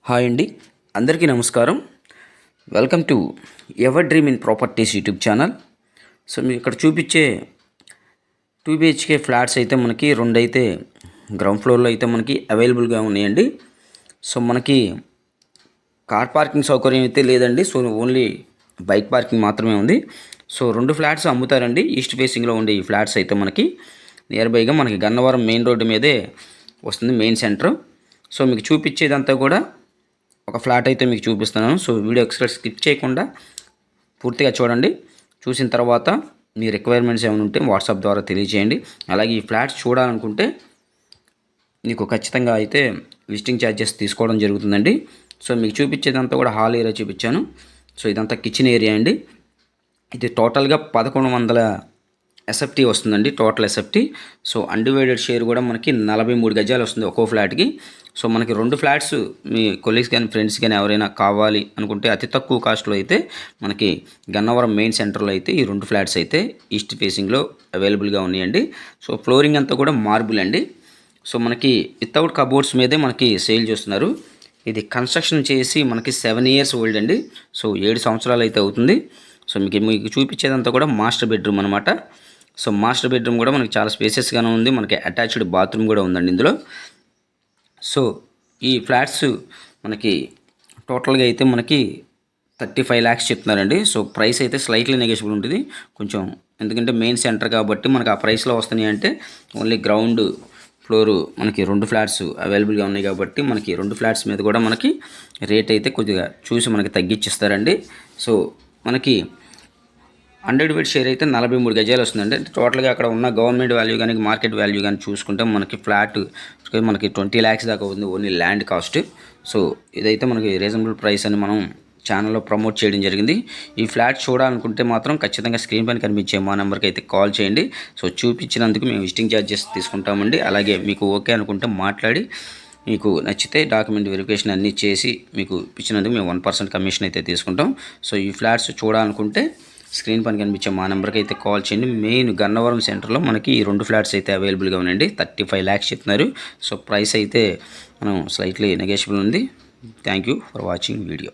Hi అండి, అందరికీ నమస్కారం. Welcome to ever dream in properties YouTube channel. So మీకు ఇక్కడ చూపించే 2 BHK ఫ్లాట్స్ అయితే మనకి రెండు అయితే గ్రౌండ్ ఫ్లోర్లో అయితే మనకి అవైలబుల్గా ఉన్నాయండి. సో మనకి కార్ పార్కింగ్ సౌకర్యం అయితే లేదండి. సో ఓన్లీ బైక్ పార్కింగ్ మాత్రమే ఉంది. So 2 flats అమ్ముతారండి. ఈస్ట్ ఫేసింగ్లో ఉండే ఈ ఫ్లాట్స్ అయితే మనకి నియర్ బైగా మనకి గన్నవరం మెయిన్ రోడ్డు మీదే వస్తుంది, మెయిన్ సెంటర్. సో మీకు చూపించేదంతా కూడా ఒక ఫ్లాట్ అయితే మీకు చూపిస్తున్నాను. సో వీడియో ఎక్స్ట్రా స్కిప్ చేయకుండా పూర్తిగా చూడండి. చూసిన తర్వాత మీ రిక్వైర్మెంట్స్ ఏమైనా ఉంటే వాట్సాప్ ద్వారా తెలియజేయండి. అలాగే ఈ ఫ్లాట్స్ చూడాలనుకుంటే మీకు ఖచ్చితంగా అయితే విజిటింగ్ ఛార్జెస్ తీసుకోవడం జరుగుతుందండి. సో మీకు చూపించేదంతా కూడా హాల్ ఏరియా చూపించాను. సో ఇదంతా కిచెన్ ఏరియా అండి. ఇది టోటల్గా 1100 ఎస్ఎఫ్టీ వస్తుందండి, total SFT. So undivided share కూడా మనకి 43 గజాలు వస్తుంది ఒక్కో ఫ్లాట్కి. సో మనకి 2 ఫ్లాట్స్ మీ కొలీగ్స్ కానీ ఫ్రెండ్స్ కానీ ఎవరైనా కావాలి అనుకుంటే అతి తక్కువ కాస్ట్లో అయితే మనకి గన్నవరం మెయిన్ సెంటర్లో అయితే ఈ 2 ఫ్లాట్స్ అయితే ఈస్ట్ ఫేసింగ్లో అవైలబుల్గా ఉన్నాయండి. సో ఫ్లోరింగ్ అంతా కూడా మార్బుల్ అండి. సో మనకి వితౌట్ కబోర్డ్స్ మీదే మనకి సేల్ చేస్తున్నారు. ఇది కన్స్ట్రక్షన్ చేసి మనకి 7 years ఓల్డ్ అండి. సో 7 సంవత్సరాలు అయితే అవుతుంది. సో మీకు చూపించేదంతా కూడా మాస్టర్ బెడ్రూమ్ అనమాట. సో మాస్టర్ బెడ్రూమ్ కూడా మనకి చాలా స్పేసెస్గానే ఉంది. మనకి అటాచ్డ్ బాత్రూమ్ కూడా ఉందండి ఇందులో. సో ఈ ఫ్లాట్స్ మనకి టోటల్గా అయితే మనకి 35 lakhs చెప్తున్నారండి. సో ప్రైస్ అయితే స్లైట్లీ నెగోషియబుల్ ఉంటుంది కొంచెం, ఎందుకంటే మెయిన్ సెంటర్ కాబట్టి మనకి ఆ ప్రైస్లో వస్తున్నాయి. అంటే ఓన్లీ గ్రౌండ్ ఫ్లోరు మనకి 2 ఫ్లాట్స్ అవైలబుల్గా ఉన్నాయి కాబట్టి మనకి 2 ఫ్లాట్స్ మీద కూడా మనకి రేట్ అయితే కొద్దిగా చూసి మనకి తగ్గించిస్తారండి. సో మనకి అన్డివైడెడ్ షేర్ అయితే 43 గజాలు వస్తుందండి. టోటల్గా అక్కడ ఉన్న గవర్నమెంట్ వాల్యూ కానీ మార్కెట్ వాల్యూ కానీ చూసుకుంటే మనకి ఫ్లాట్ మనకి 20 lakhs దాకా ఉంది ఓన్లీ ల్యాండ్ కాస్ట్. సో ఇదైతే మనకి రీజనబుల్ ప్రైస్ అని మనం ఛానల్లో ప్రమోట్ చేయడం జరిగింది. ఈ ఫ్లాట్ చూడాలనుకుంటే మాత్రం ఖచ్చితంగా స్క్రీన్ పైన కనిపించే మా నెంబర్కి అయితే కాల్ చేయండి. సో చూపించినందుకు మేము విజిటింగ్ ఛార్జెస్ తీసుకుంటామండి. అలాగే మీకు ఓకే అనుకుంటే మాట్లాడి మీకు నచ్చితే డాక్యుమెంట్ వెరిఫికేషన్ అన్నీ చేసి మీకు ఇచ్చినందుకు మేము 1% కమిషన్ అయితే తీసుకుంటాం. సో ఈ ఫ్లాట్స్ చూడాలనుకుంటే స్క్రీన్ పైన కనిపించే మా నెంబర్కి అయితే కాల్ చేయండి. మెయిన్ గన్నవరం సెంటర్లో మనకి ఈ 2 ఫ్లాట్స్ అయితే అవైలబుల్గా ఉన్నాయండి. 35 lakhs చెప్తున్నారు. సో ప్రైస్ అయితే మనం స్లైట్లీ నెగోషియబుల్ ఉంది. Thank you for watching video.